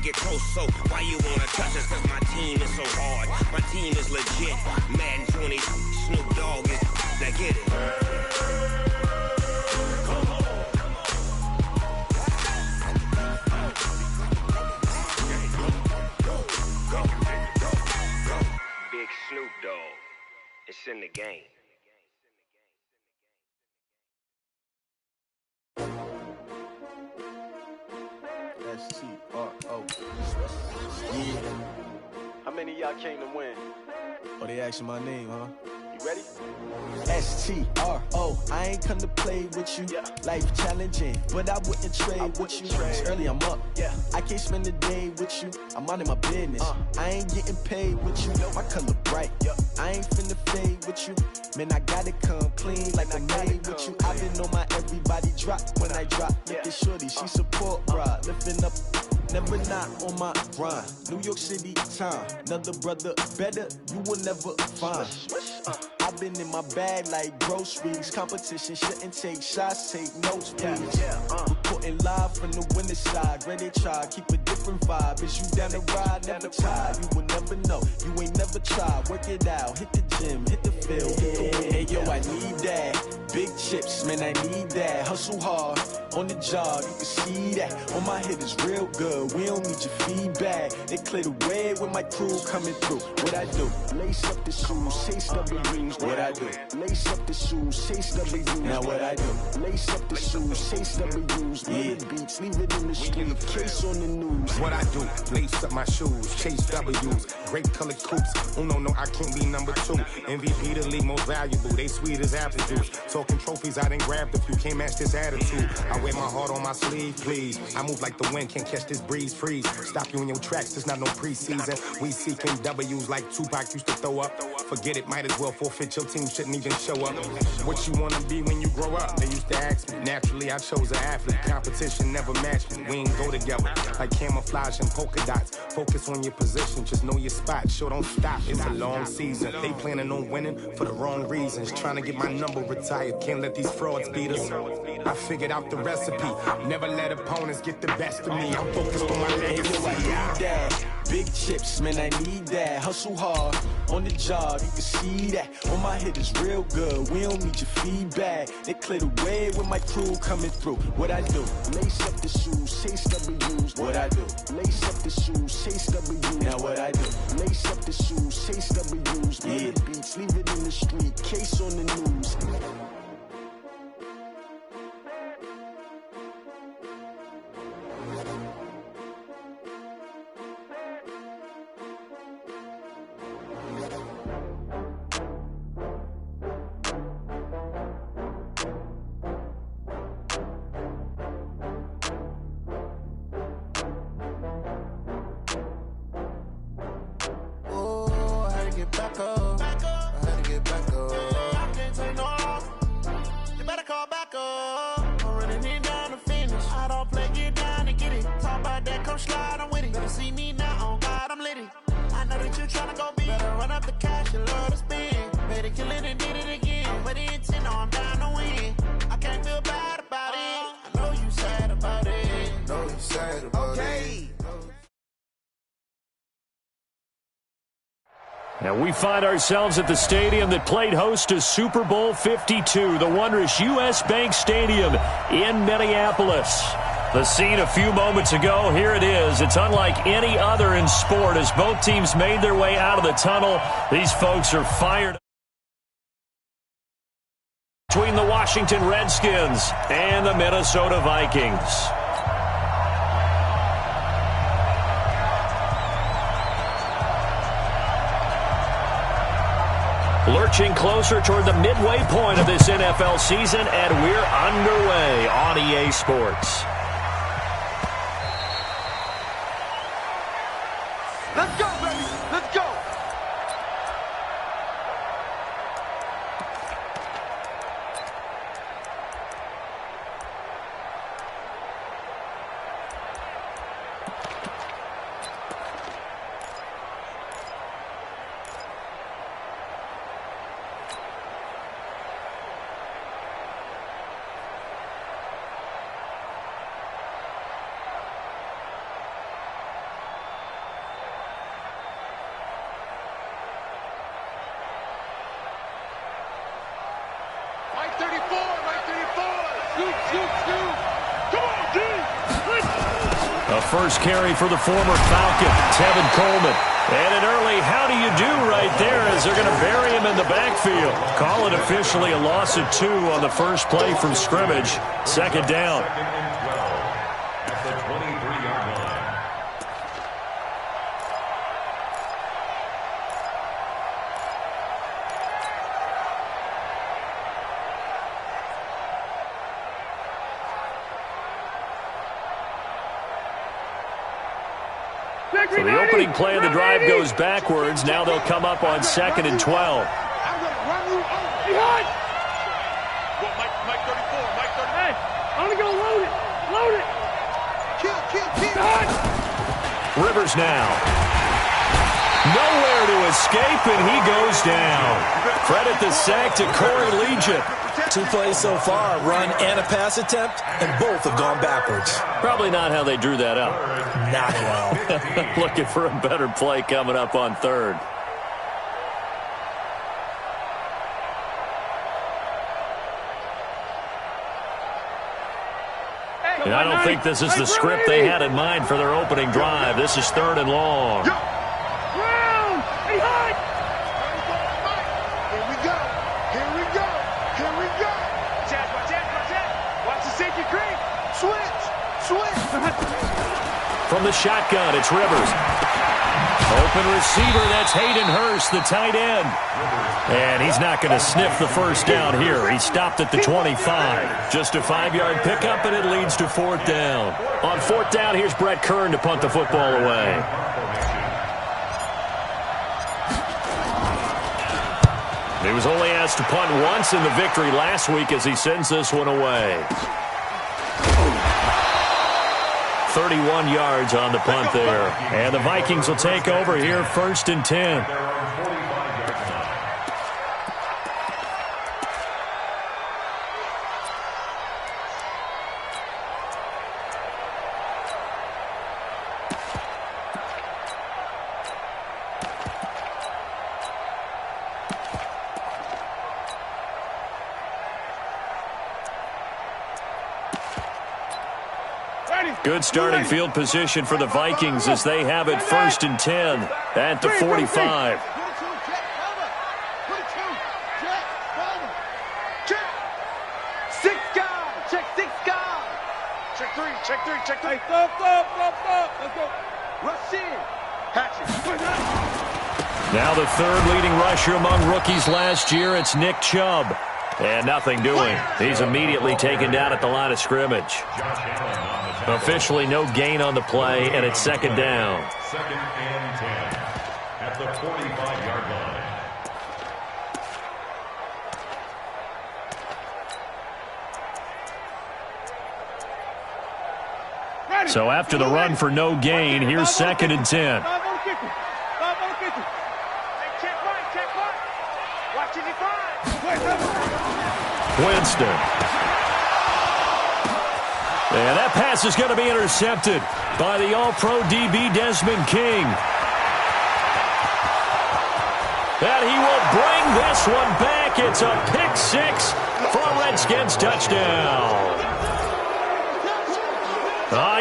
can't get close, so why you wanna touch us? Cause my team is so hard, my team is legit. Madden 20, Snoop Dogg is, now get it. Big Snoop Dogg, it's in the game. S-T-R-O. Yeah. How many of y'all came to win? Oh, they asking my name, huh? You ready? S-T-R-O. I ain't come to play with you. Yeah. Life challenging, but I wouldn't trade with you. It's early, I'm up. Yeah. I can't spend the day with you. I'm minding my business. I ain't getting paid with you. My color bright. Yeah. I ain't finna fade with you. Man, I gotta come clean like I made with you. I've been on my everybody drop when I drop. Look at shorty, she support ride. Lifting up, never not on my grind. New York City time. Another brother better, you will never find. I've been in my bag like groceries. Competition shouldn't take shots, take notes, please. Reporting live from the winning side. Ready to try, keep a different vibe. Is you down the ride? Never tired. You will never know. You ain't never tried. Work it out. Hit the gym, hit the field, hit the wind. Hey yo, I need that. Big chips, man, I need that. Hustle hard on the job, you can see that. On my head is real good. We don't need your feedback. They clear the way with my crew coming through. What I do? Lace up the shoes, chase W's. What I do? Lace up the shoes, chase W's. Now what I do? Lace up the shoes, chase W's. Yeah. Beats, leave it in the street. Case on the news. What I do? Lace up my shoes, chase W's. Great colored coops. Oh no, I can't be number 2. MVP the league most valuable. They sweet as apple juice. Talking trophies, I didn't grab the few. Can't match this attitude. I wear my heart on my sleeve, please. I move like the wind, can't catch this breeze, freeze. Stop you in your tracks, there's not no preseason. We seeking W's like Tupac used to throw up. Forget it, might as well forfeit. Your team shouldn't even show up. What you wanna be when you grow up? They used to ask me. Naturally, I chose an athlete. Competition never matched me. We ain't go together like camouflage and polka dots. Focus on your position, just know your spot. Sure, don't stop. It's a long season. They planning on winning for the wrong reasons. Trying to get my number retired. Can't let these frauds beat us. I figured out the recipe. Never let opponents get the best of me. I'm focused on my legacy. Big chips, man, I need that. Hustle hard on the job, you can see that. On my head is real good. We don't need your feedback. They clear the way with my crew coming through. What I do? Lace up the shoes, chase W's. What I do? Lace up the shoes, chase W's. Now what I do? Lace up the shoes, chase W's. Yeah. Beats, leave it in the street. Case on the news. And we find ourselves at the stadium that played host to Super Bowl 52, the wondrous U.S. Bank Stadium in Minneapolis. The scene a few moments ago, here it is. It's unlike any other in sport as both teams made their way out of the tunnel. These folks are fired between the Washington Redskins and the Minnesota Vikings. Lurching closer toward the midway point of this NFL season, and we're underway on EA Sports. Let's go, baby! Let's go! A first carry for the former Falcon, Tevin Coleman. And an early how do you do right there as they're going to bury him in the backfield. Call it officially a loss of 2 on the first play from scrimmage. Second down. So the opening play of the drive goes backwards. Now they'll come up on 2nd and 12. I'm going to run you behind. Well, Mike 34, Mike 30. Hey, I'm going to go load it. Load it. Kill. Behind. Rivers now. Nowhere to escape, and he goes down. Credit the sack to Corey Legion. 2 plays so far, a run and a pass attempt, and both have gone backwards. Probably not how they drew that up. Not at all. Looking for a better play coming up on 3rd. And I don't think this is the script they had in mind for their opening drive. This is 3rd and long. Round. Behind. Here we go. Watch the safety creep. Switch. From the shotgun, it's Rivers. Open receiver, that's Hayden Hurst, the tight end. And he's not going to sniff the first down here. He stopped at the 25. Just a 5-yard pickup, and it leads to 4th down. On 4th down, here's Brett Kern to punt the football away. He was only asked to punt once in the victory last week as he sends this one away. 31 yards on the punt there. And the Vikings will take over here 1st and 10. Good starting field position for the Vikings as they have it 1st and 10 at the 45. Check 3. Go. Let's go. Rush in. Now the 3rd leading rusher among rookies last year, it's Nick Chubb. And nothing doing. He's immediately taken down at the line of scrimmage. Officially no gain on the play, and it's 2nd down. 2nd and 10 at the 45-yard line. So after the run for no gain, here's 2nd and 10. Check right. Watch it, Winston. And that pass is going to be intercepted by the All-Pro DB Desmond King. And he will bring this one back. It's a pick 6 for a Redskins touchdown.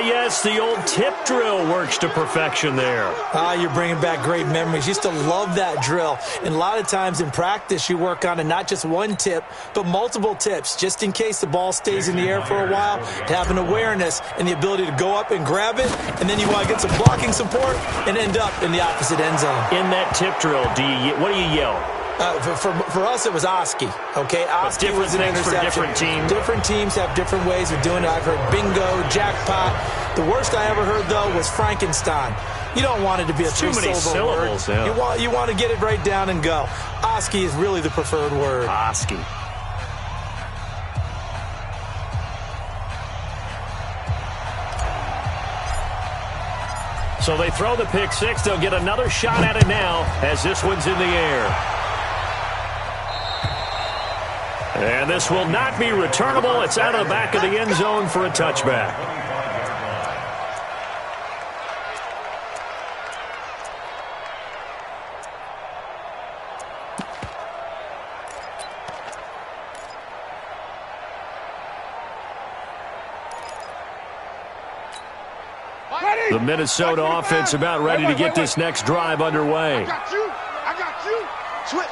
Yes, the old tip drill works to perfection there. You're bringing back great memories. Used to love that drill. And a lot of times in practice, you work on it, not just one tip, but multiple tips, just in case the ball stays in the air for a while, to have an awareness and the ability to go up and grab it, and then you want to get some blocking support and end up in the opposite end zone. In that tip drill, what do you yell? For us, it was Oski. Okay, Oski was an interception. For different teams. Different teams have different ways of doing it. I've heard bingo, jackpot. The worst I ever heard, though, was Frankenstein. You don't want it to be a three-syllable word. Yeah. You want to get it right down and go. Oski is really the preferred word. Oski. So they throw the pick 6. They'll get another shot at it now as this one's in the air. And this will not be returnable. It's out of the back of the end zone for a touchback. The Minnesota offense about ready to get this next drive underway. I got you. Switch.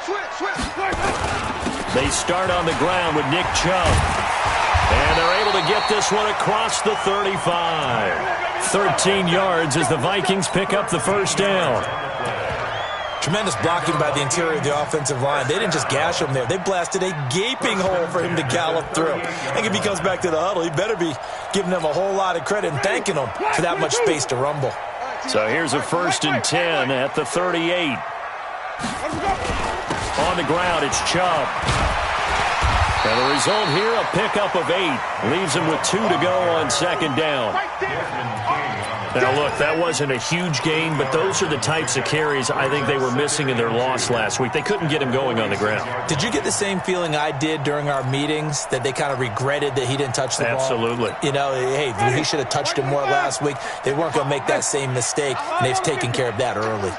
They start on the ground with Nick Chubb. And they're able to get this one across the 35. 13 yards as the Vikings pick up the first down. Tremendous blocking by the interior of the offensive line. They didn't just gash him there. They blasted a gaping hole for him to gallop through. I think if he comes back to the huddle, he better be giving them a whole lot of credit and thanking them for that much space to rumble. So here's a 1st and 10 at the 38. On the ground, it's Chubb. And the result here, a pickup of 8. Leaves him with 2 to go on 2nd down. Now, look, that wasn't a huge gain, but those are the types of carries I think they were missing in their loss last week. They couldn't get him going on the ground. Did you get the same feeling I did during our meetings, that they kind of regretted that he didn't touch the ball? Absolutely. You know, hey, he should have touched it more last week. They weren't going to make that same mistake, and they've taken care of that early.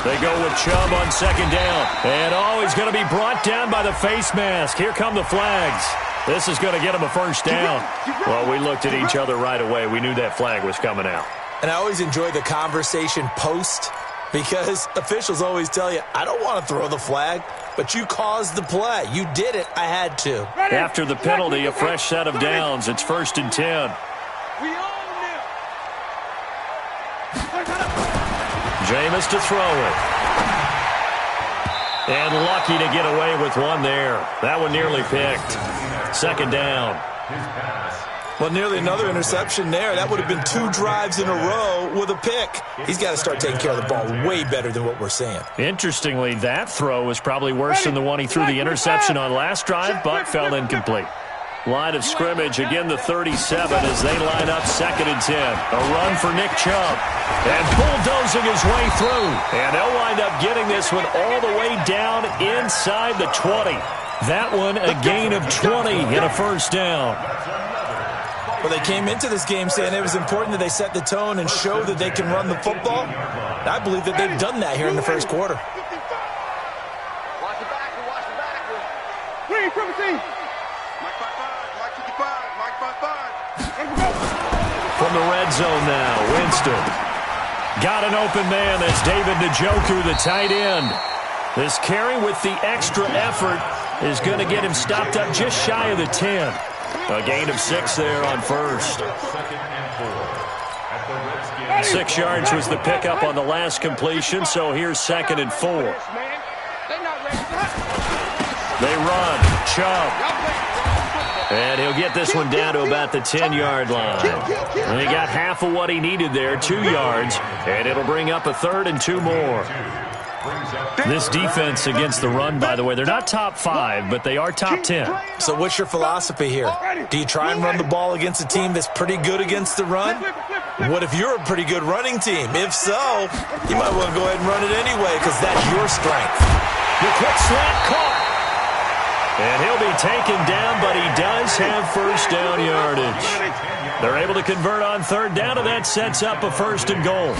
They go with Chubb on 2nd down. And, he's going to be brought down by the face mask. Here come the flags. This is going to get him a 1st down. Well, we looked at each other right away. We knew that flag was coming out. And I always enjoy the conversation post, because officials always tell you, I don't want to throw the flag, but you caused the play. You did it. I had to. After the penalty, a fresh set of downs. It's 1st and 10. Jameis to throw it. And lucky to get away with one there. That one nearly picked. 2nd down. Well, nearly another interception there. That would have been 2 drives in a row with a pick. He's got to start taking care of the ball way better than what we're seeing. Interestingly, that throw was probably worse than the one he threw the interception on last drive, but fell incomplete. Line of scrimmage, again the 37 as they line up 2nd and 10. A run for Nick Chubb. And bulldozing his way through. And they'll wind up getting this one all the way down inside the 20. That one a gain of 20 and a 1st down. Well, they came into this game saying it was important that they set the tone and show that they can run the football. I believe that they've done that here in the first quarter. Watch the back. Green, triple T. Mike 55. From the red zone now, Winston. Got an open man. That's David Njoku, the tight end. This carry with the extra effort is going to get him stopped up just shy of the 10. A gain of 6 there on 1st. 6 yards was the pickup on the last completion, so here's 2nd and 4. They run. Chubb. And he'll get this one down to about the 10-yard line. And he got half of what he needed there, 2 yards, and it'll bring up a 3rd and 2 more. This defense against the run, by the way, they're not top 5, but they are top 10. So what's your philosophy here? Do you try and run the ball against a team that's pretty good against the run? What if you're a pretty good running team? If so, you might want to go ahead and run it anyway, because that's your strength. The quick slant caught. And he'll be taken down, but he does have 1st down yardage. They're able to convert on 3rd down, and that sets up a 1st and goal.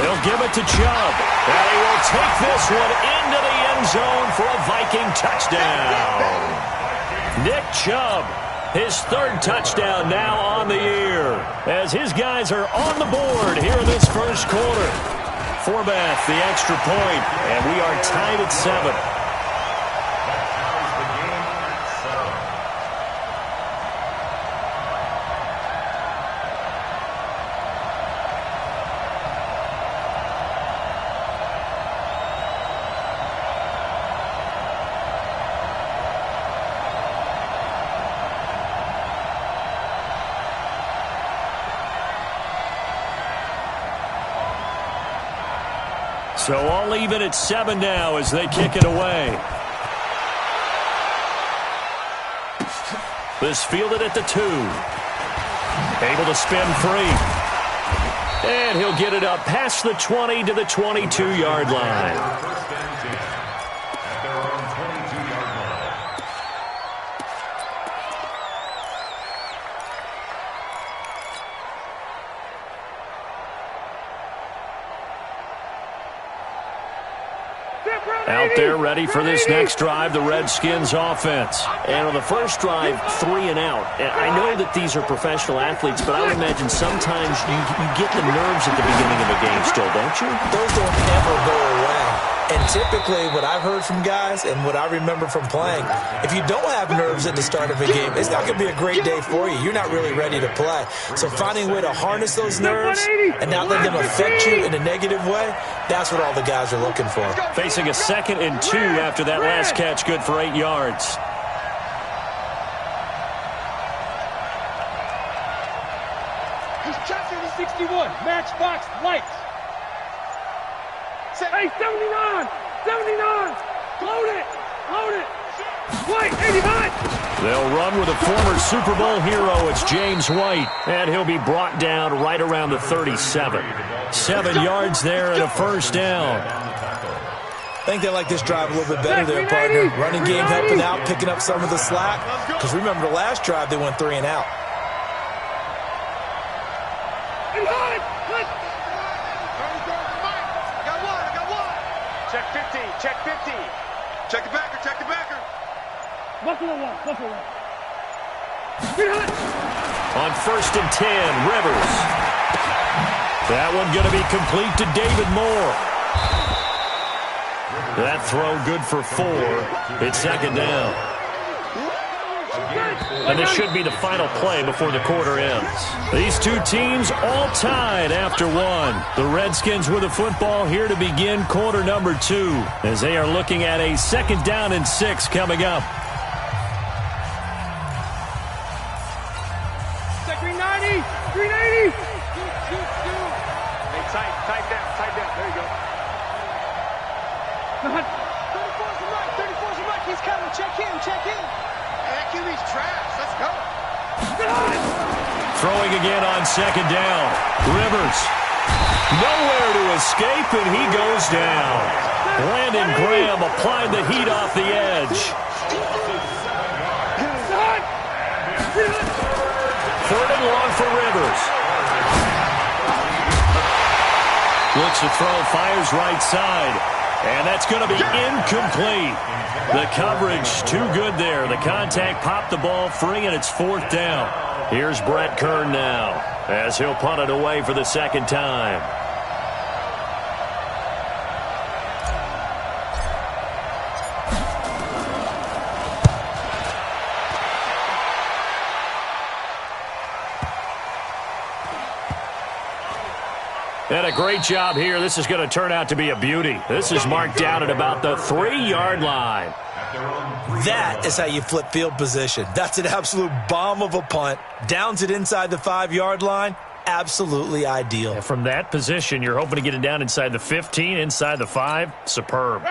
They'll give it to Chubb, and he will take this one into the end zone for a Viking touchdown. Nick Chubb, his 3rd touchdown now on the year, as his guys are on the board here in this first quarter. Forbath, the extra point, and we are tied at 7. So all even at 7 now as they kick it away. This fielded at the 2. Able to spin free. And he'll get it up past the 20 to the 22-yard line. Step right. Out there ready for this next drive, the Redskins offense. And on the first drive, 3 and out. And I know that these are professional athletes, but I would imagine sometimes you get the nerves at the beginning of a game still, don't you? Those don't ever go away. And typically what I've heard from guys and what I remember from playing, if you don't have nerves at the start of a game, it's not going to be a great day for you. You're not really ready to play. So finding a way to harness those nerves and not let them affect you in a negative way, that's what all the guys are looking for. Facing a 2nd and 2 after that last catch, good for 8 yards. He's checking the 61. Matchbox lights. Hey, 79! 79! Load it! Load it! White, 89! They'll run with a former Super Bowl hero. It's James White, and he'll be brought down right around the 37. 7 yards there and a first down. I think they like this drive a little bit better there, partner. Running game helping out, picking up some of the slack. Because remember, the last drive they went 3 and out. Check 50, check 50. Check the backer, check the backer. Buffalo one, Buffalo one. On 1st and 10, Rivers. That one going to be complete to David Moore. That throw good for 4. It's 2nd down. And this should be the final play before the quarter ends. These two teams all tied after 1. The Redskins with the football here to begin quarter number 2 as they are looking at a 2nd down and 6 coming up. Check 390, 380. Hey, tight down. There you go. 34's the right, 34's the right. He's coming. Check in. That QB's trash. Let's go. Throwing again on 2nd down. Rivers. Nowhere to escape, and he goes down. Landon Graham applied the heat off the edge. 3rd and long for Rivers. Looks to throw, fires right side. And that's going to be incomplete. The coverage too good there. The contact popped the ball free, and it's 4th down. Here's Brett Kern now as he'll punt it away for the 2nd time. And a great job here. This is going to turn out to be a beauty. This is marked down at about the 3-yard line. That is how you flip field position. That's an absolute bomb of a punt. Downs it inside the 5-yard line. Absolutely ideal. And from that position, you're hoping to get it down inside the 15, inside the 5. Superb.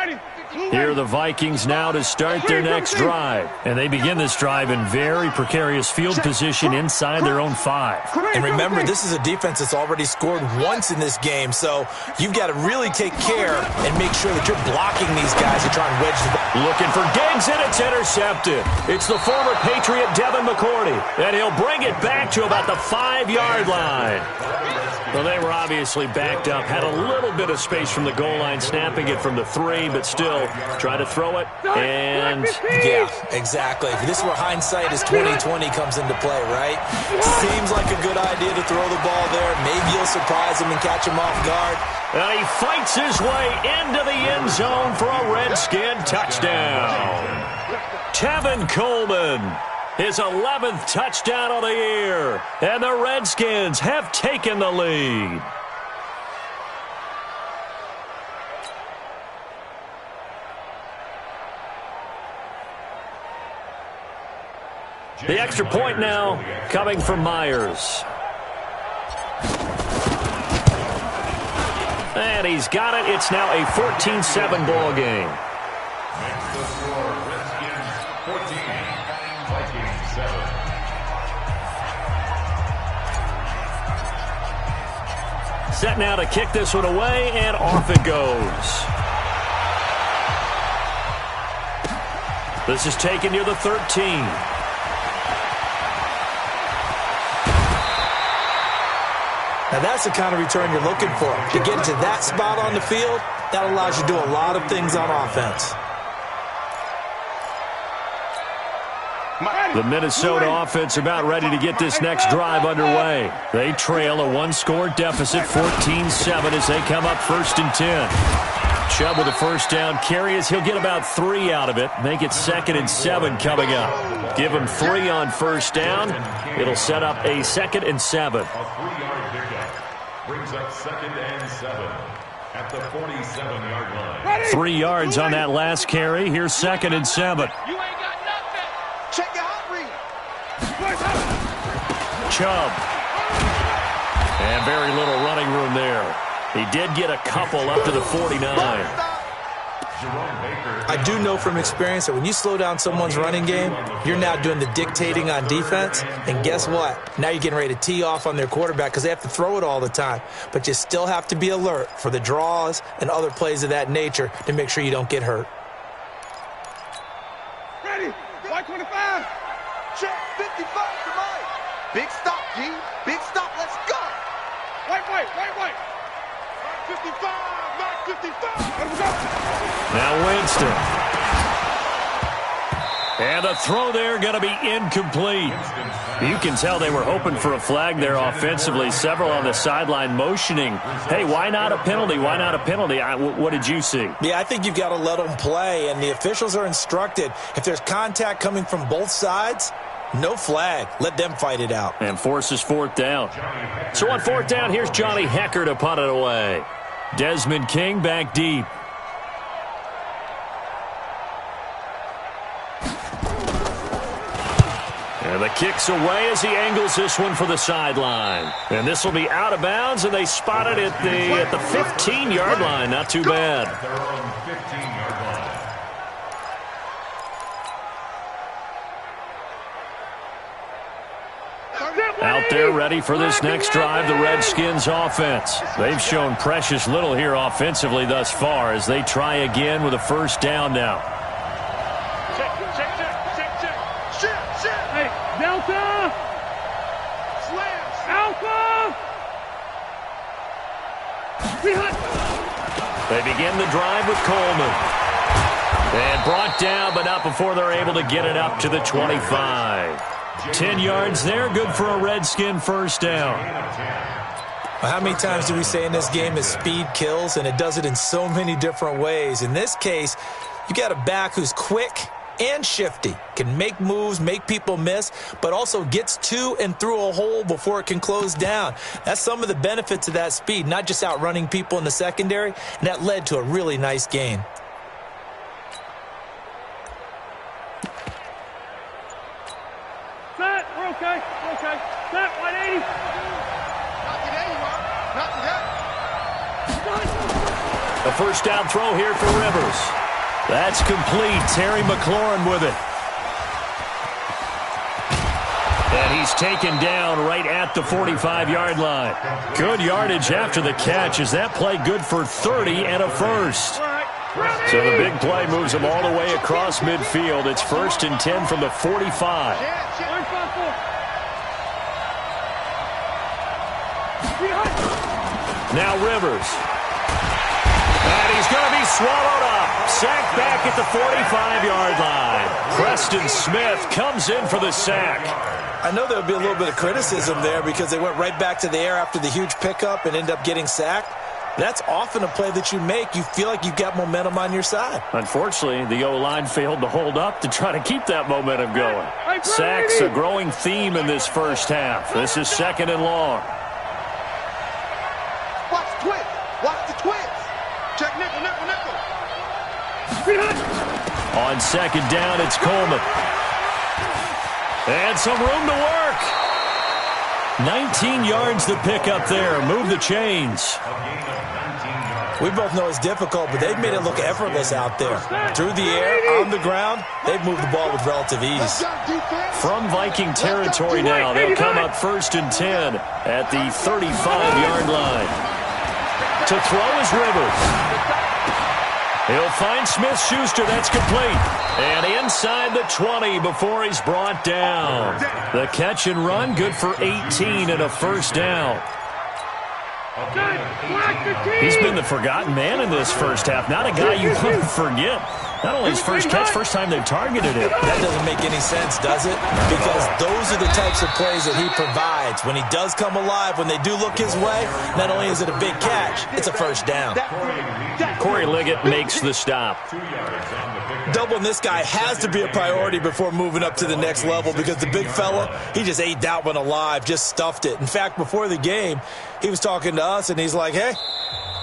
Here are the Vikings now to start their next drive. And they begin this drive in very precarious field position inside their own 5. And remember, this is a defense that's already scored once in this game, so you've got to really take care and make sure that you're blocking these guys and try and wedge the ball. Looking for Diggs, and it's intercepted. It's the former Patriot Devin McCourty, and he'll bring it back to about the 5-yard line. Well, they were obviously backed up, had a little bit of space from the goal line, snapping it from the 3, but still try to throw it, and yeah, exactly. This is where hindsight is 20/20 comes into play, right? Seems like a good idea to throw the ball there. Maybe you'll surprise him and catch him off guard. And he fights his way into the end zone for a Redskin touchdown. Tevin Coleman, his 11th touchdown of the year, and the Redskins have taken the lead. The extra point now coming from Myers. And he's got it. It's now a 14-7 ball game. Set now to kick this one away, and off it goes. This is taken near the 13. Now that's the kind of return you're looking for. To get to that spot on the field, That allows you to do a lot of things on offense. The Minnesota offense about ready to get this next drive underway. They trail a one-score deficit, 14-7, as they come up 1st and 10. Chubb with a first down carry as he'll get about 3 out of it. Make it 2nd and 7 coming up. Give him 3 on first down. It'll set up a 2nd and 7. A 3-yard pickup brings up 2nd and 7 at the 47-yard line. 3 yards on that last carry. Here's 2nd and 7. You ain't got nothing. Check your hot read. Chubb. And very little running room there. He did get a couple up to the 49. I do know from experience that when you slow down someone's running game, you're now doing the dictating on defense. And guess what? Now you're getting ready to tee off on their quarterback because they have to throw it all the time. But you still have to be alert for the draws and other plays of that nature to make sure you don't get hurt. Ready. White 25. Check 55 to Mike. Big stop, G. Big stop. Let's go. White. 55. Mark 55. Let him go. Now Winston. And the throw there going to be incomplete. You can tell they were hoping for a flag there offensively. Several on the sideline motioning. Hey, why not a penalty? Why not a penalty? What did you see? Yeah, I think you've got to let them play, and the officials are instructed. If there's contact coming from both sides, no flag. Let them fight it out. And forces 4th down. So on 4th down, here's Johnny Hecker to punt it away. Desmond King back deep. And the kick's away as he angles this one for the sideline. And this will be out of bounds, and they spot it at the 15-yard line. Not too bad. They're on 15-yard line. Out there ready for this next drive, the Redskins offense. They've shown precious little here offensively thus far as they try again with a first down now. Check. Hey, Delta. Slams. Alpha. They begin the drive with Coleman. And brought down, but not before they're able to get it up to the 25. 10 yards there, good for a Redskin first down. Well, how many times do we say in this game that speed kills, and it does it in so many different ways? In this case, you got a back who's quick and shifty, can make moves, make people miss, but also gets to and through a hole before it can close down. That's some of the benefits of that speed, not just outrunning people in the secondary, and that led to a really nice gain. Set. We're okay. Set. 180. Not today, you are. Not today. A first down throw here for Rivers. That's complete. Terry McLaurin with it. And he's taken down right at the 45-yard line. Good yardage after the catch. Is that play good for 30 and a first? So the big play moves him all the way across midfield. It's 1st and 10 from the 45. Now Rivers. And he's going to be swallowed up. Sacked back at the 45-yard line. Preston Smith comes in for the sack. I know there would be a little bit of criticism there because they went right back to the air after the huge pickup and end up getting sacked. That's often a play that you make. You feel like you've got momentum on your side. Unfortunately, the O-line failed to hold up to try to keep that momentum going. Sacks a growing theme in this first half. This is 2nd and long. Watch the twins. Watch the twins. Check nickel. On 2nd down, it's Coleman. And some room to work. 19 yards to pick up there. Move the chains. We both know it's difficult, but they've made it look effortless out there. Through the air, on the ground, they've moved the ball with relative ease. From Viking territory now, they'll come up 1st and 10 at the 35-yard line. To throw is Rivers. He'll find Smith-Schuster. That's complete. And inside the 20 before he's brought down. The catch and run, good for 18 and a first down. He's been the forgotten man in this first half. Not a guy you want to forget. Not only his first catch, first time they've targeted him. That doesn't make any sense, does it? Because those are the types of plays that he provides. When he does come alive, when they do look his way, not only is it a big catch, it's a first down. Corey Liggett makes the stop. Doubling this guy has to be a priority before moving up to the next level because the big fella, he just ate that one alive, just stuffed it. In fact, before the game, he was talking to us, and he's like, hey,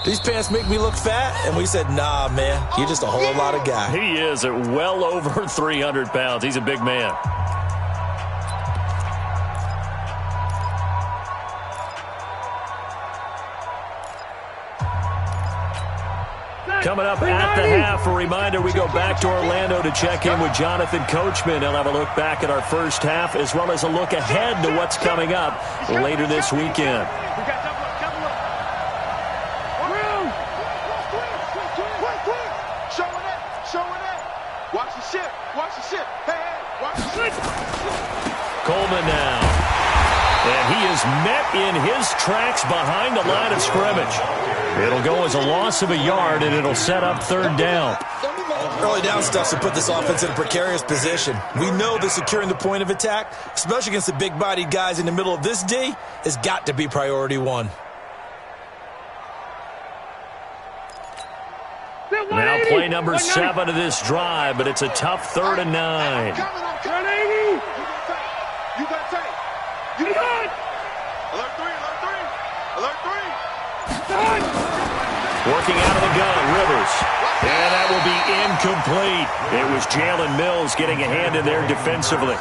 these pants make me look fat? And we said, nah, man, you're just a whole lot of guy. He is at well over 300 pounds. He's a big man. Coming up at the half, a reminder, we go back to Orlando to check in with Jonathan Coachman. He'll have a look back at our first half as well as a look ahead to what's coming up later this weekend. Coleman now. And he is met in his tracks behind the line of scrimmage. It'll go as a loss of a yard, and it'll set up third down. Early down stuff to put this offense in a precarious position. We know that securing the point of attack, especially against the big-bodied guys in the middle of this D, has got to be priority one. Now play number 7 of this drive, but it's a tough 3rd and 9. You got tape. You got it. Alert 3, alert 3. Alert 3. Working out of the gun, Rivers. And that will be incomplete. It was Jalen Mills getting a hand in there defensively.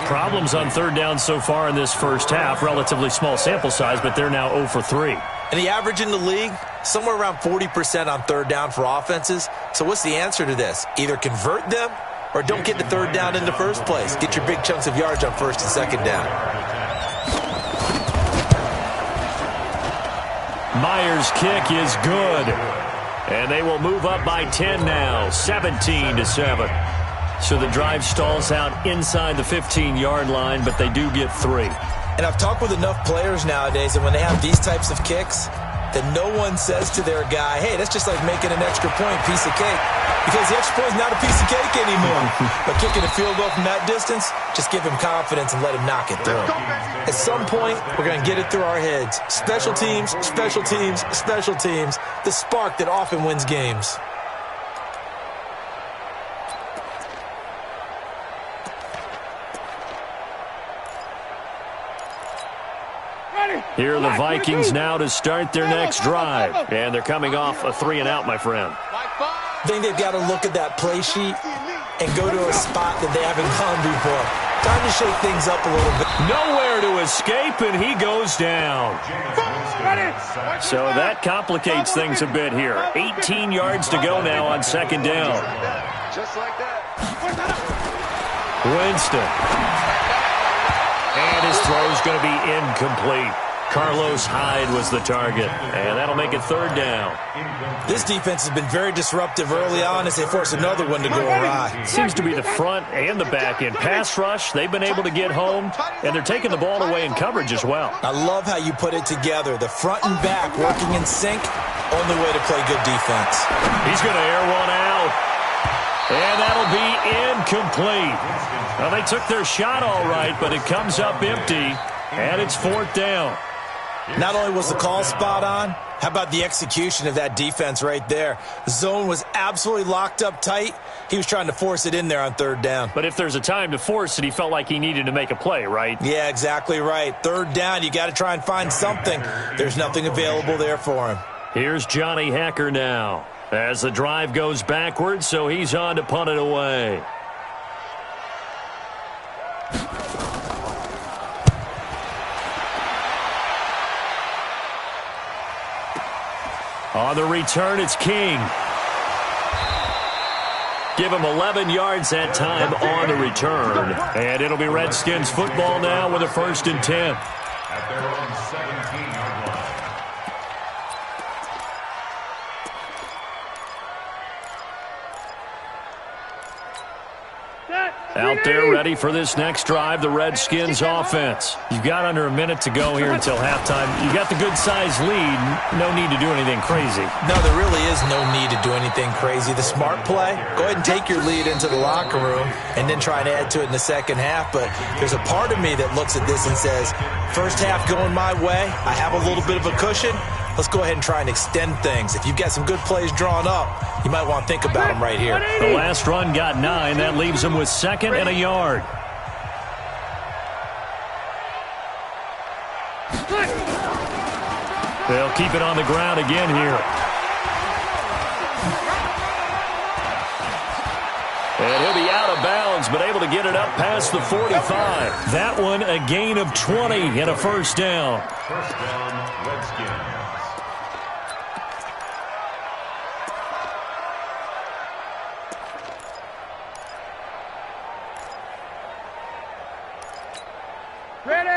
Problems on 3rd down so far in this first half. Relatively small sample size, but they're now 0 for 3. And the average in the league, somewhere around 40% on 3rd down for offenses. So what's the answer to this? Either convert them or don't get the 3rd down in the first place. Get your big chunks of yards on 1st and 2nd down. Myers' kick is good. And they will move up by 10 now, 17-7. So the drive stalls out inside the 15-yard line, but they do get 3. And I've talked with enough players nowadays that when they have these types of kicks, that no one says to their guy, hey, that's just like making an extra point, piece of cake. Because the extra point is not a piece of cake anymore. But kicking a field goal from that distance, just give him confidence and let him knock it through. At some point, we're going to get it through our heads. Special teams, special teams, special teams. The spark that often wins games. Here are the Vikings now to start their next drive. And they're coming off a 3-and-out, my friend. I think they've got to look at that play sheet and go to a spot that they haven't gone before. Time to shake things up a little bit. Nowhere to escape, and he goes down. So that complicates things a bit here. 18 yards to go now on 2nd down. Just like that. Winston. And his throw's going to be incomplete. Carlos Hyde was the target, and that'll make it 3rd down. This defense has been very disruptive early on as they force another one to go awry. Seems to be the front and the back end. Pass rush, they've been able to get home, and they're taking the ball away in coverage as well. I love how you put it together. The front and back working in sync, only way to play good defense. He's going to air one out, and that'll be incomplete. Well, they took their shot all right, but it comes up empty, and it's 4th down. Not only was the call spot on, how about the execution of that defense right there? The zone was absolutely locked up tight. He was trying to force it in there on 3rd down. But if there's a time to force it, he felt like he needed to make a play, right? Yeah, exactly right. 3rd down, you got to try and find something. There's nothing available there for him. Here's Johnny Hacker now as the drive goes backwards, so he's on to punt it away. On the return, it's King. Give him 11 yards that time on the return. And it'll be Redskins football now with a 1st and 10. At their own 17-yard line. Set. Out there ready for this next drive, the Redskins offense. You've got under a minute to go here until halftime. You've got the good-sized lead. No need to do anything crazy. No, there really is no need to do anything crazy. The smart play, go ahead and take your lead into the locker room and then try and add to it in the second half. But there's a part of me that looks at this and says, first half going my way, I have a little bit of a cushion. Let's go ahead and try and extend things. If you've got some good plays drawn up, you might want to think about them right here. The last run got 9. That leaves them with 2nd and a yard. They'll keep it on the ground again here. And he'll be out of bounds, but able to get it up past the 45. That one a gain of 20 and a first down. First down, Redskins.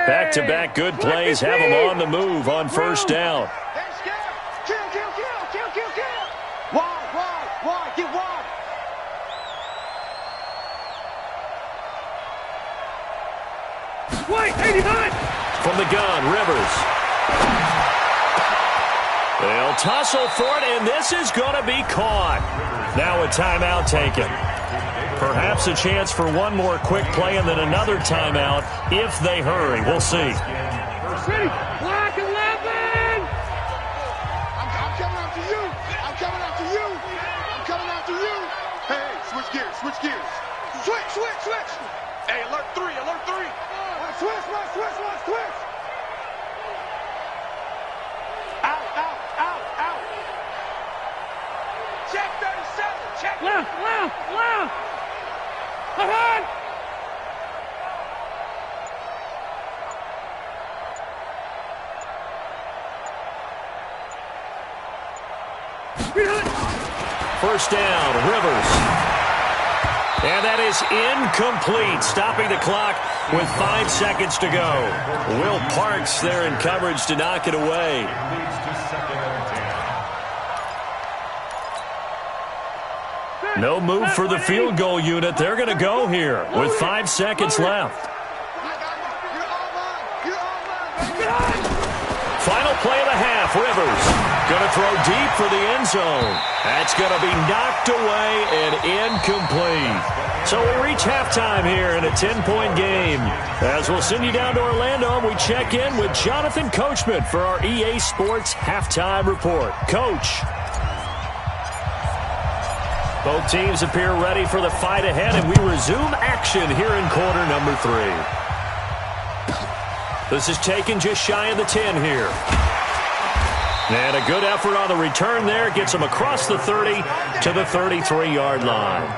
Back-to-back good plays have them on the move on first down. Kill. Wide, get wide. Wait, 89. From the gun, Rivers. They'll tussle for it, and this is going to be caught. Now a timeout taken. Perhaps a chance for one more quick play and then another timeout if they hurry. We'll see. Ready, block 11. I'm coming after you. I'm coming after you. Hey, switch gears. Switch. Hey, alert 3. Switch. Out. Check 37. Check. Left. Ahead. First down, Rivers. And that is incomplete, stopping the clock with 5 seconds to go. Will Parks there in coverage to knock it away. Leads to 2nd and 10. No move for the field goal unit. They're going to go here with 5 seconds left. Final play of the half, Rivers. Going to throw deep for the end zone. That's going to be knocked away and incomplete. So we reach halftime here in a 10-point game. As we'll send you down to Orlando, we check in with Jonathan Coachman for our EA Sports Halftime Report. Coach. Both teams appear ready for the fight ahead, and we resume action here in quarter number 3. This is taken just shy of the 10 here. And a good effort on the return there. Gets them across the 30 to the 33-yard line.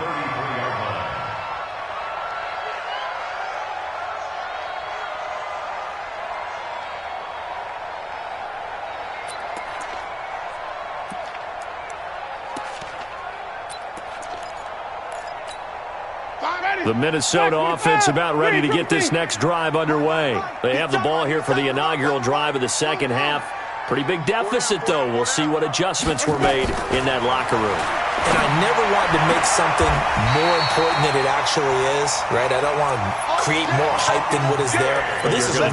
The Minnesota offense about ready to get this next drive underway. They have the ball here for the inaugural drive of the second half. Pretty big deficit, though. We'll see what adjustments were made in that locker room. And I never want to make something more important than it actually is, right? I don't want to create more hype than what is there. But this is I'm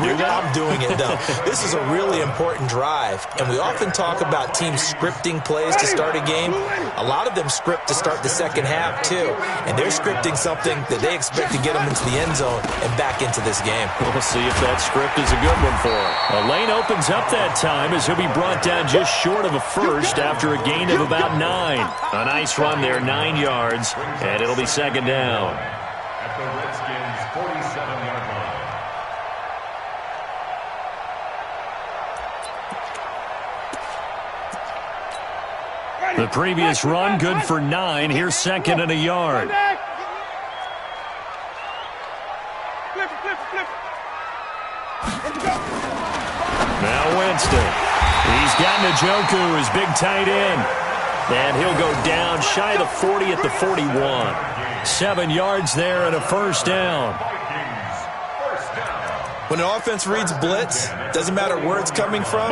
doing it, though. This is a really important drive. And we often talk about teams scripting plays to start a game. A lot of them script to start the second half, too. And they're scripting something that they expect to get them into the end zone and back into this game. We'll see if that script is a good one for him. A lane opens up that time as he'll be brought down just short of a first after a gain of about 9. A nice run there, 9 yards, and it'll be second down. At the Redskins' 47-yard line. The previous run, good for 9. Here's second and a yard. Now Winston. He's got Njoku, his big tight end. And he'll go down shy of the 40 at the 41. 7 yards there and a first down. When an offense reads blitz, doesn't matter where it's coming from,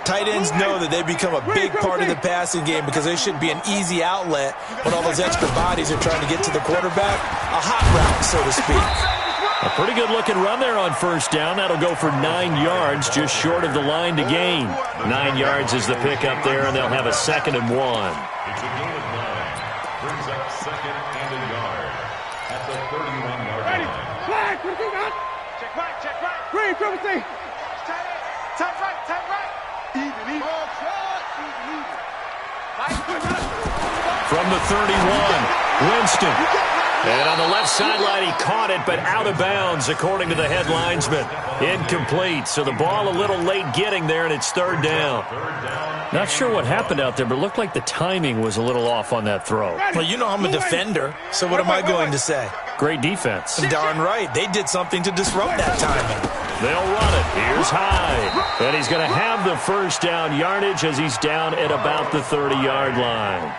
tight ends know that they become a big part of the passing game because they should be an easy outlet when all those extra bodies are trying to get to the quarterback. A hot route, so to speak. A pretty good-looking run there on first down. That'll go for 9 yards, just short of the line to gain. 9 yards is the pickup there, and they'll have a 2nd and 1. It's a gain of 9. Brings up 2nd and a yard at the 31-yard line. Flag, what you got? Check right, check right. Green, triple T. Tight right. Even. From the 31, Winston. And on the left sideline, he caught it, but out of bounds, according to the head linesman. Incomplete, so the ball a little late getting there, and it's 3rd down. Not sure what happened out there, but it looked like the timing was a little off on that throw. Well, you know I'm a defender, so what am I going to say? Great defense. Darn right. They did something to disrupt that timing. They'll run it. Here's Hyde. And he's going to have the first down yardage as he's down at about the 30-yard line.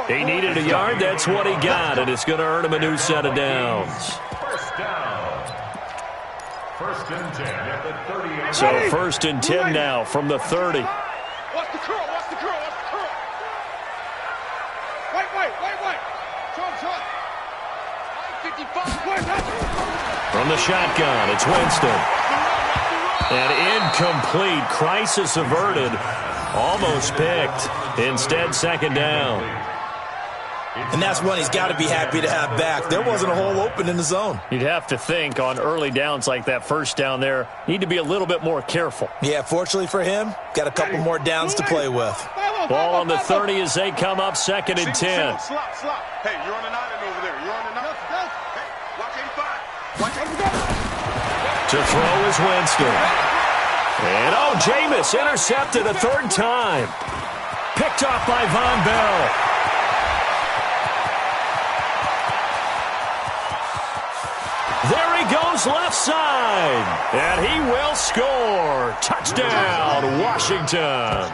He needed a yard. That's what he got, and it's going to earn him a new set of downs. First down. 1st and 10 at the 30-yard line. So 1st and 10 now from the 30. Watch the curl. Wait. Short. 55. From the shotgun, it's Winston. And incomplete. Crisis averted. Almost picked. Instead, 2nd down. And that's one he's got to be happy to have back. There wasn't a hole open in the zone. You'd have to think on early downs like that first down there, need to be a little bit more careful. Yeah, fortunately for him, got a couple more downs to play with. Ball on the 30 as they come up 2nd and 10. Slop. Hey, you're on an island over there. You're on an island. Hey, watch 85. To throw is Winston. And, Jameis intercepted a 3rd time. Picked off by Von Bell. There he goes left side. And he will score. Touchdown, Washington.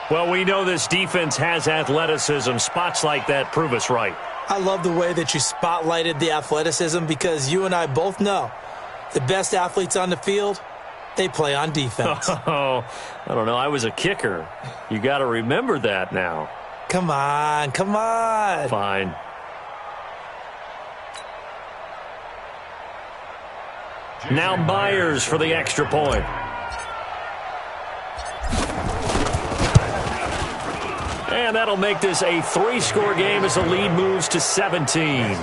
Well, we know this defense has athleticism. Spots like that prove us right. I love the way that you spotlighted the athleticism because you and I both know the best athletes on the field, they play on defense. Oh, I don't know. I was a kicker. You got to remember that now. Come on. Fine. Now Myers for the extra point. And that'll make this a 3-score game as the lead moves to 17.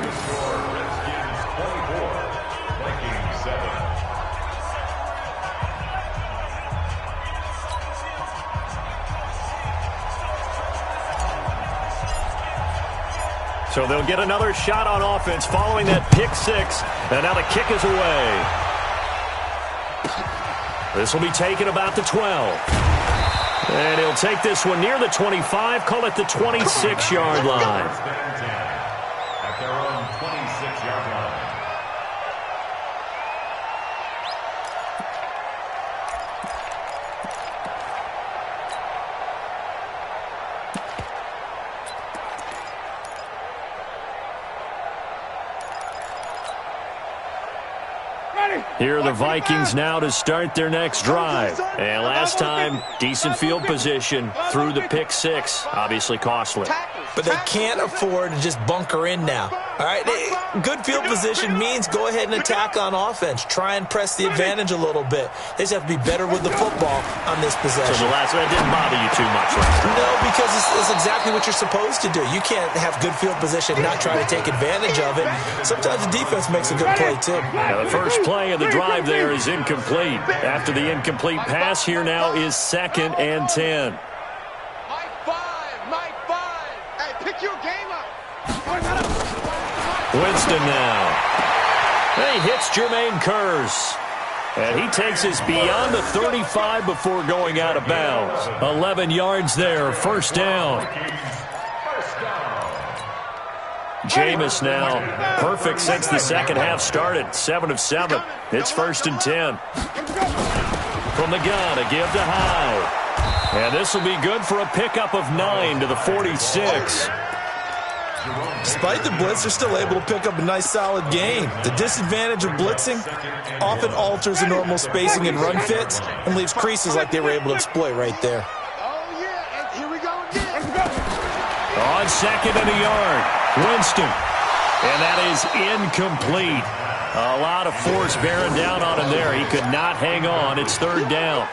So they'll get another shot on offense following that pick 6. And now the kick is away. This will be taken about the 12. And he'll take this one near the 25, call it the 26-yard line. At their own 26-yard line. Here are the Vikings now to start their next drive. And last time, decent field position through the pick 6. Obviously costly. But they can't afford to just bunker in now. All right, good field position means go ahead and attack on offense. Try and press the advantage a little bit. They just have to be better with the football on this possession. So the last one didn't bother you too much, right? No, because it's exactly what you're supposed to do. You can't have good field position and not try to take advantage of it. Sometimes the defense makes a good play, too. Now the first play of the drive there is incomplete. After the incomplete pass, here now is 2nd and 10. Mike 5. Hey, pick your game up. Winston now. And he hits Jermaine Kearse. And he takes us beyond the 35 before going out of bounds. 11 yards there, first down. Jameis now perfect since the second half started. 7 of 7. It's 1st and 10. From the gun, a give to Hyde. And this will be good for a pickup of 9 to the 46. Despite the blitz, they're still able to pick up a nice, solid gain. The disadvantage of blitzing often alters the normal spacing and run fits and leaves creases like they were able to exploit right there. Oh, yeah, and here we go again. On second and a yard, Winston. And that is incomplete. A lot of force bearing down on him there. He could not hang on. It's third down.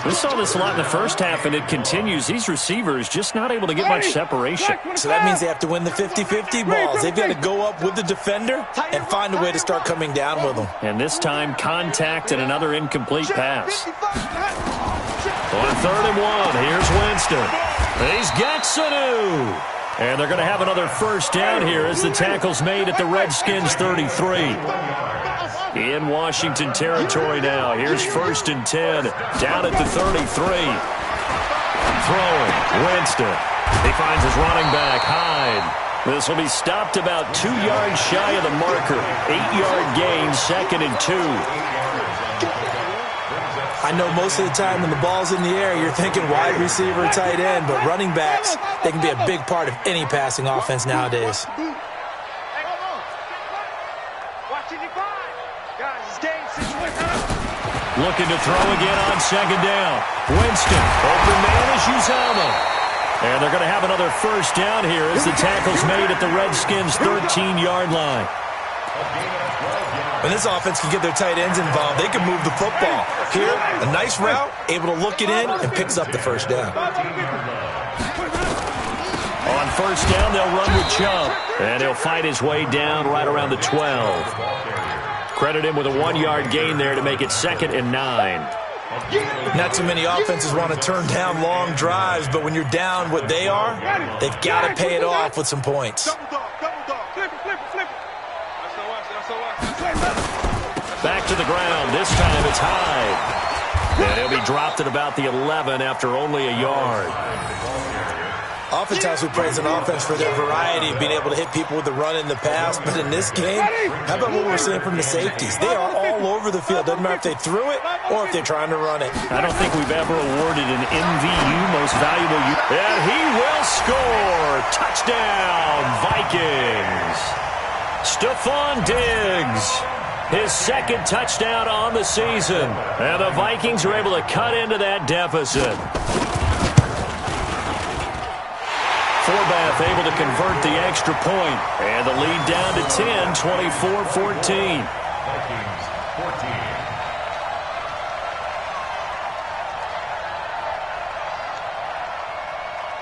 We saw this a lot in the first half, and it continues. These receivers just not able to get much separation. So that means they have to win the 50-50 balls. They've got to go up with the defender and find a way to start coming down with them. And this time, contact and another incomplete pass. On third and one, here's Winston. He's got Sanu. And they're going to have another first down here as the tackle's made at the Redskins' 33. In Washington territory now. Here's first and 10. Down at the 33. Throwing. Winston. He finds his running back, Hyde. This will be stopped about 2 yards shy of the marker. 8-yard gain, second and 2. I know most of the time when the ball's in the air, you're thinking wide receiver, tight end, but running backs, they can be a big part of any passing offense nowadays. Looking to throw again on second down. Winston, open man is Uzama. And they're going to have another first down here as the tackle's made at the Redskins' 13-yard line. When this offense can get their tight ends involved, they can move the football. Here, a nice route, able to look it in, and picks up the first down. On first down, they'll run with Chubb. And he'll fight his way down right around the 12. Credit him with a 1-yard gain there to make it second and 9. Not too many offenses want to turn down long drives, but when you're down what they are, they've got to pay it off with some points. Back to the ground. This time it's Hyde. And he'll be dropped at about the 11 after only a yard. Oftentimes we praise an offense for their variety of being able to hit people with the run in the pass, but in this game, how about what we're seeing from the safeties? They are all over the field. Doesn't matter if they threw it or if they're trying to run it. I don't think we've ever awarded an MVU, most valuable. And he will score. Touchdown, Vikings. Stephon Diggs. His second touchdown on the season. And the Vikings are able to cut into that deficit. Forbath able to convert the extra point. And the lead down to 10, 24-14.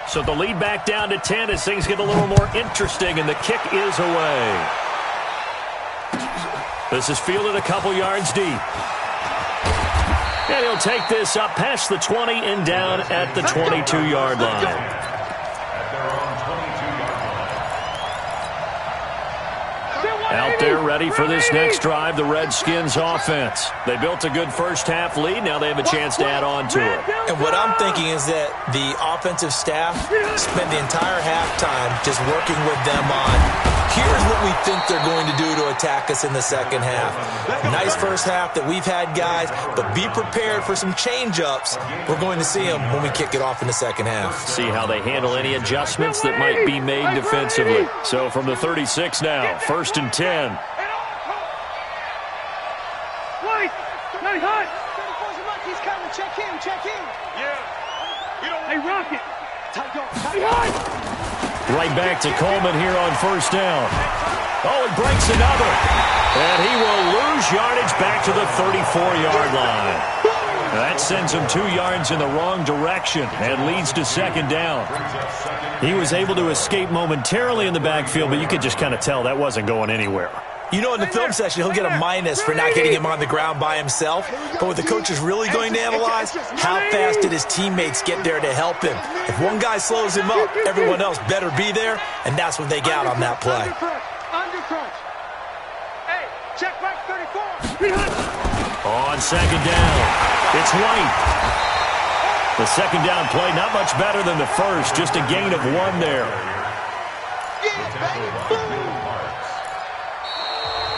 So the lead back down to 10 as things get a little more interesting, and the kick is away. This is fielded a couple yards deep. And he'll take this up past the 20 and down at the 22-yard line. Out there ready for this next drive, the Redskins offense. They built a good first-half lead. Now they have a chance to add on to it. And what I'm thinking is that the offensive staff spent the entire halftime just working with them on, here's what we think they're going to do to attack us in the second half. Nice first half that we've had, guys, but be prepared for some change-ups. We're going to see them when we kick it off in the second half. See how they handle any adjustments that might be made defensively. So from the 36 now, first and 10. Wait! Hot! He's coming. Check in. Yeah. Hey, Rocket! Hey, Hot! Right back to Coleman here on first down. Oh, it breaks another. And he will lose yardage back to the 34-yard line. That sends him 2 yards in the wrong direction and leads to second down. He was able to escape momentarily in the backfield, but you could just kind of tell that wasn't going anywhere. You know, in the film session, he'll get a minus for not getting him on the ground by himself. But what the coach is really going to analyze, how fast did his teammates get there to help him? If one guy slows him up, everyone else better be there, and that's what they got on that play. Under crunch. Hey, check back 34. On second down, it's White. The second down play, not much better than the first, just a gain of 1 there.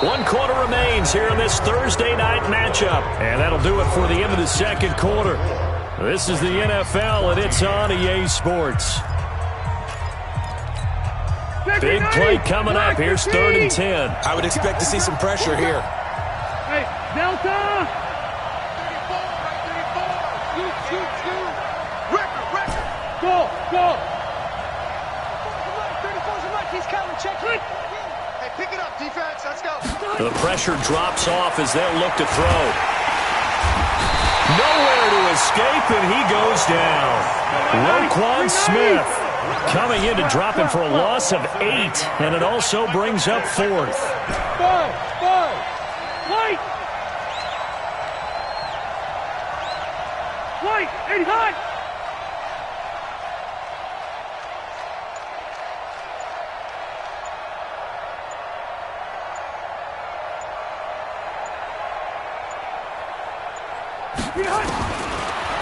1 quarter remains here in this Thursday night matchup. And that'll do it for the end of the second quarter. This is the NFL, and it's on EA Sports. Big play coming up. Here's 3rd and 10. I would expect to see some pressure here. Hey, Delta! Go! 34's a mark. He's coming. Check it. Hey, pick it up, defense. Let's go. The pressure drops off as they'll look to throw. Nowhere to escape, and he goes down. Roquan Smith coming in to drop him for a loss of 8, and it also brings up 4th. White, 8 hot.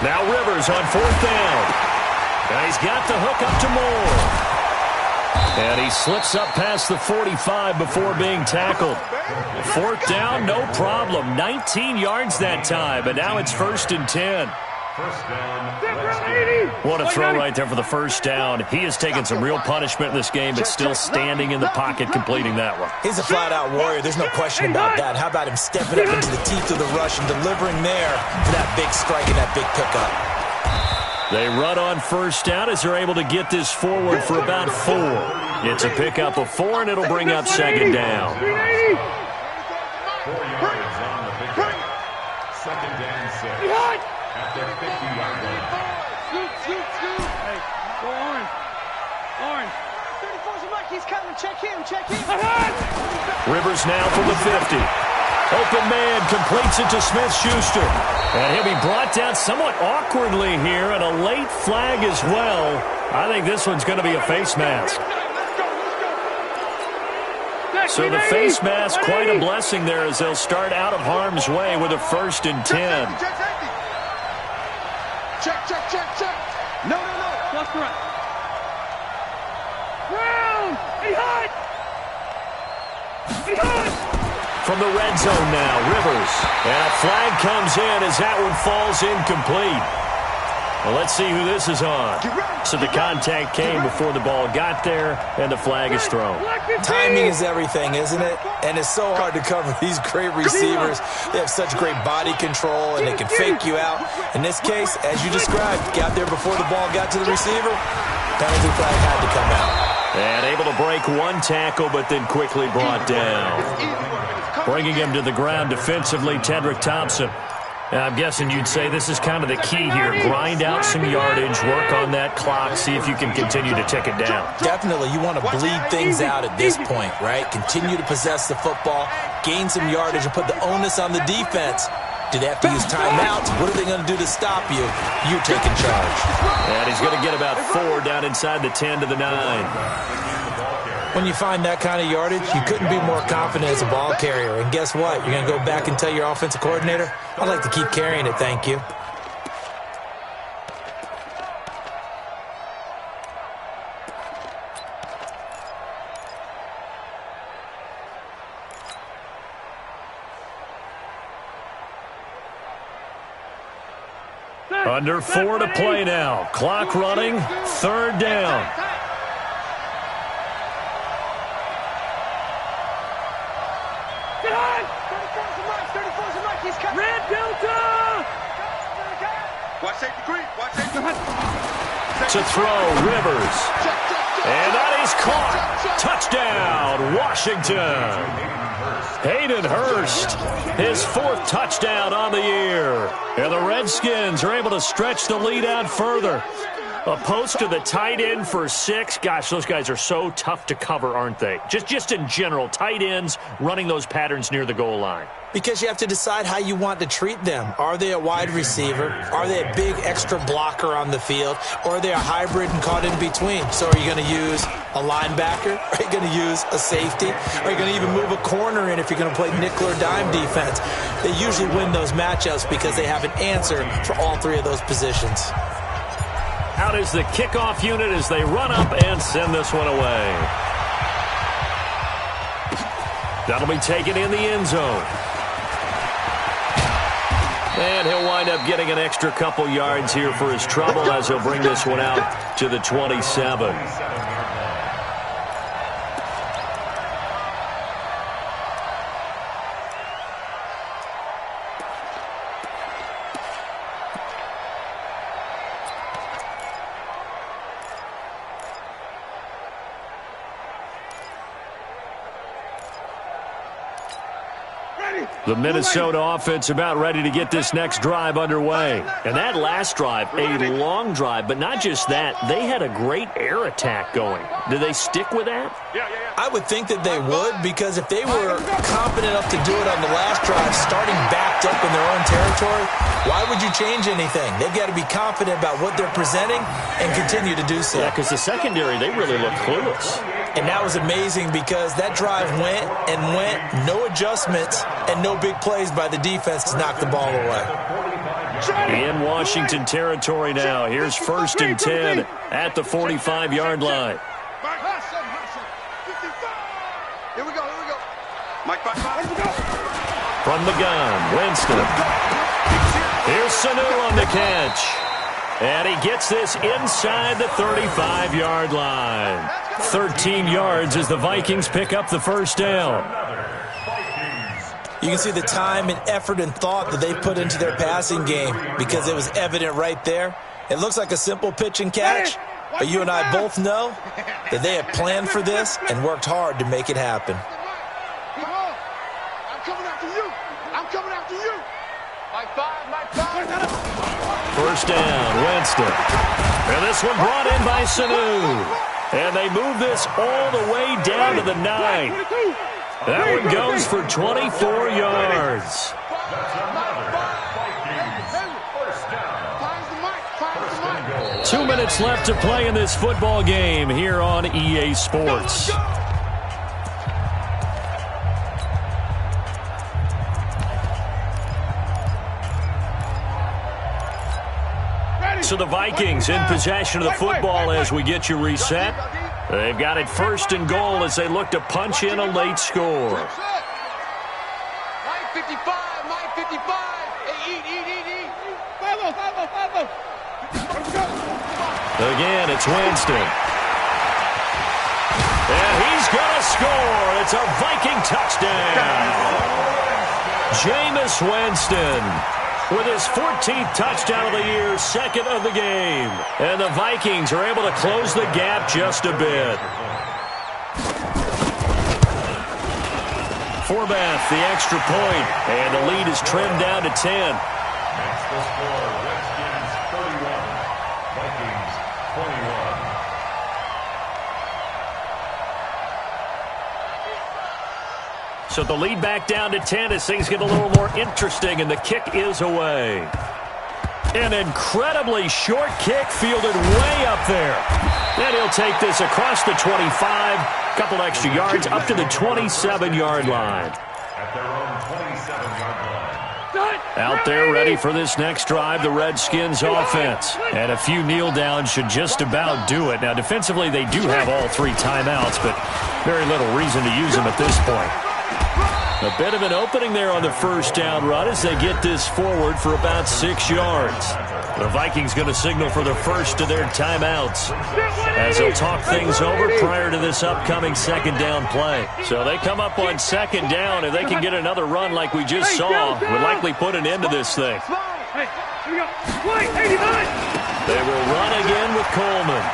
Now Rivers on 4th down. And he's got the hook up to Moore. And he slips up past the 45 before being tackled. 4th down, no problem. 19 yards that time, but now it's 1st and 10. First down. What a throw right there for the 1st down. He has taken some real punishment in this game, but still standing in the pocket completing that one. He's a flat-out warrior. There's no question about that. How about him stepping up into the teeth of the rush and delivering there for that big strike and that big pickup. They run on 1st down as they're able to get this forward for about 4. It's a pickup of 4, and it'll bring up 2nd down. 4 yards on the pickup. 2nd and 6. At the 50-yard line. Scoot. Hey, go orange. 34's a mark. He's coming. Check him. Rivers now from the 50. Open man completes it to Smith-Schuster. And he'll be brought down somewhat awkwardly here, and a late flag as well. I think this one's going to be a face mask. So the face mask, quite a blessing there as they'll start out of harm's way with a 1st and 10. Check. No. Left to right. Brown! He hot! From the red zone now, Rivers. And a flag comes in as that one falls incomplete. Well, let's see who this is on. So the contact came before the ball got there, and the flag is thrown. Timing is everything, isn't it? And it's so hard to cover these great receivers. They have such great body control, and they can fake you out. In this case, as you described, got there before the ball got to the receiver. Penalty flag had to come out. And able to break one tackle, but then quickly brought down. Bringing him to the ground defensively, Tedrick Thompson. And I'm guessing you'd say this is kind of the key here. Grind out some yardage, work on that clock, see if you can continue to tick it down. Definitely. You want to bleed things out at this point, right? Continue to possess the football, gain some yardage, and put the onus on the defense. Do they have to use timeouts? What are they going to do to stop you? You're taking charge. And he's going to get about 4 down inside the 10 to the 9. When you find that kind of yardage, you couldn't be more confident as a ball carrier. And guess what? You're going to go back and tell your offensive coordinator, I'd like to keep carrying it, thank you. Under 4 to play now. Clock running, 3rd down. Red Delta! Watch safety green. To throw, Rivers. And that is caught. Touchdown, Washington. Hayden Hurst, his 4th touchdown on the year. And the Redskins are able to stretch the lead out further. A post to the tight end for 6. Gosh, those guys are so tough to cover, aren't they? Just in general, tight ends running those patterns near the goal line. Because you have to decide how you want to treat them. Are they a wide receiver? Are they a big extra blocker on the field? Or are they a hybrid and caught in between? So are you going to use a linebacker? Are you going to use a safety? Are you going to even move a corner in if you're going to play nickel or dime defense? They usually win those matchups because they have an answer for all 3 of those positions. Out is the kickoff unit as they run up and send this one away. That'll be taken in the end zone. And he'll wind up getting an extra couple yards here for his trouble as he'll bring this one out to the 27. The Minnesota offense about ready to get this next drive underway. And that last drive, a long drive, but not just that. They had a great air attack going. Do they stick with that? I would think that they would, because if they were confident enough to do it on the last drive, starting backed up in their own territory, why would you change anything? They've got to be confident about what they're presenting and continue to do so. Yeah, because the secondary, they really looked clueless. And that was amazing because that drive went and went, no adjustments, and no big plays by the defense to knock the ball away. In Washington territory now. Here's 1st and 10 at the 45-yard line. Here we go. Mike, From the gun, Winston. Here's Sanu on the catch. And he gets this inside the 35-yard line. 13 yards as the Vikings pick up the first down. You can see the time and effort and thought that they put into their passing game because it was evident right there. It looks like a simple pitch and catch, but you and I both know that they have planned for this and worked hard to make it happen. I'm coming after you. Mike 5. First down, Winston. And this one brought in by Sanu. And they move this all the way down to the 9. That one goes for 24 yards. 2 minutes left to play in this football game here on EA Sports. So the Vikings in possession of the football as we get you reset. They've got it 1st and goal as they look to punch in a late score. Mike 55. Hey, eat. 5-0. Again, it's Winston. And he's going to score. It's a Viking touchdown. Jameis Winston with his 14th touchdown of the year, 2nd of the game. And the Vikings are able to close the gap just a bit. Forbath, the extra point, and the lead is trimmed down to 10. That's the score. Redskins 31, Vikings 21. So the lead back down to 10 as things get a little more interesting, and the kick is away. An incredibly short kick fielded way up there. And he'll take this across the 25, a couple extra yards, up to the 27-yard line. At their own 27-yard line. Out there ready for this next drive, the Redskins offense. And a few kneel downs should just about do it. Now, defensively, they do have all 3 timeouts, but very little reason to use them at this point. A bit of an opening there on the first down run as they get this forward for about 6 yards. The Vikings going to signal for the first of their timeouts as they'll talk things over prior to this upcoming 2nd down play. So they come up on 2nd down. If they can get another run like we just saw, would likely put an end to this thing. They will run again with Coleman.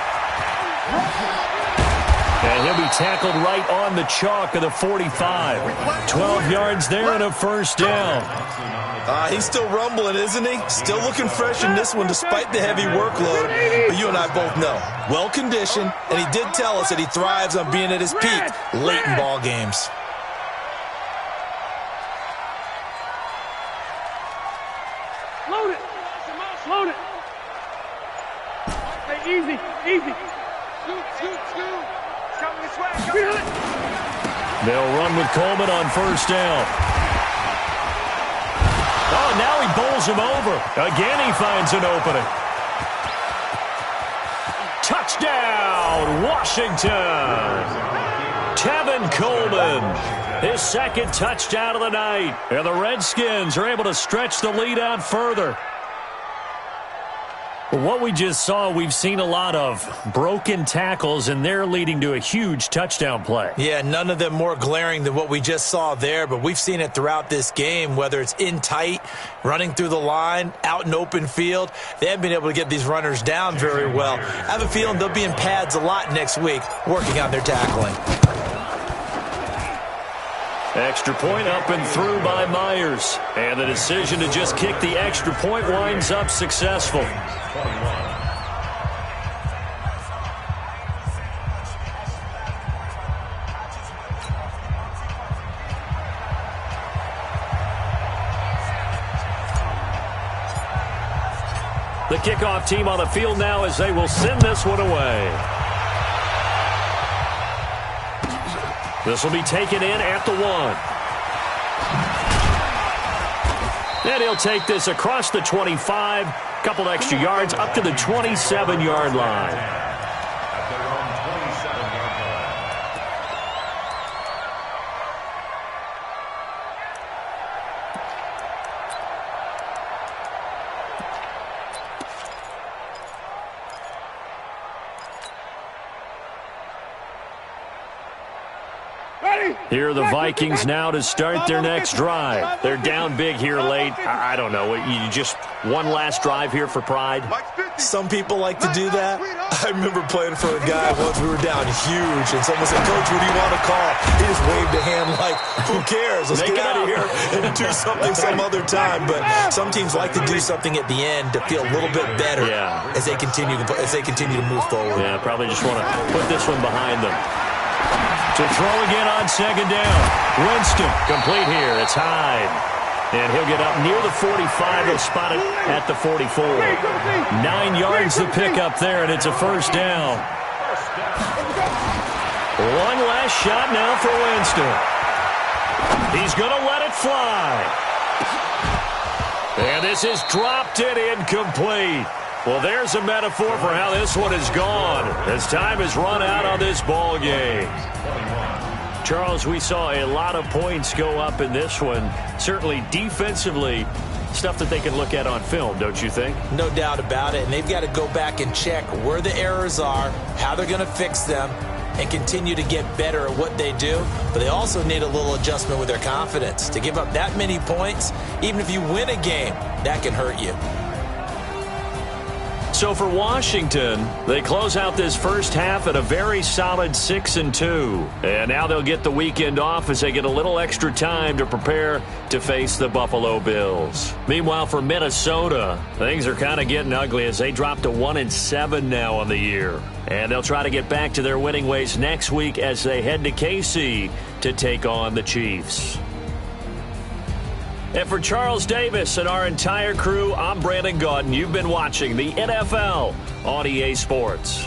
And he'll be tackled right on the chalk of the 45. 12 yards there and a first down. He's still rumbling, isn't he? Still looking fresh in this one despite the heavy workload. But you and I both know, well-conditioned, and he did tell us that he thrives on being at his peak late in ball games. Load it. Hey, easy. Scoot. They'll run with Coleman on first down. Oh, now he bowls him over. Again, he finds an opening. Touchdown, Washington. Tevin Coleman, his 2nd touchdown of the night. And the Redskins are able to stretch the lead out further. What we just saw, we've seen a lot of broken tackles, and they're leading to a huge touchdown play. Yeah, none of them more glaring than what we just saw there, but we've seen it throughout this game, whether it's in tight, running through the line, out in open field. They haven't been able to get these runners down very well. I have a feeling they'll be in pads a lot next week, working on their tackling. Extra point up and through by Myers. And the decision to just kick the extra point winds up successful. The kickoff team on the field now as they will send this one away. This will be taken in at the 1. And he'll take this across the 25. Couple extra yards up to the 27-yard line. Here are the Vikings now to start their next drive. They're down big here late. I don't know. You just one last drive here for pride? Some people like to do that. I remember playing for a guy once. We were down huge, and someone said, "Coach, what do you want to call?" He just waved a hand like, who cares? Let's get out of here and do something some other time. But some teams like to do something at the end to feel a little bit better as they continue to move forward. Yeah, probably just want to put this one behind them. To throw again on second down. Winston, complete here. It's Hyde. And he'll get up near the 45. He'll spot it at the 44. 9 yards to pick up there, and it's a first down. One last shot now for Winston. He's going to let it fly. And this is dropped and incomplete. Well, there's a metaphor for how this one is gone as time has run out on this ball game. Charles, we saw a lot of points go up in this one. Certainly defensively, stuff that they can look at on film, don't you think? No doubt about it. And they've got to go back and check where the errors are, how they're going to fix them, and continue to get better at what they do. But they also need a little adjustment with their confidence. To give up that many points, even if you win a game, that can hurt you. So for Washington, they close out this first half at a very solid 6-2. And now they'll get the weekend off as they get a little extra time to prepare to face the Buffalo Bills. Meanwhile, for Minnesota, things are kind of getting ugly as they drop to 1-7 now on the year. And they'll try to get back to their winning ways next week as they head to KC to take on the Chiefs. And for Charles Davis and our entire crew, I'm Brandon Gaudin. You've been watching the NFL on EA Sports.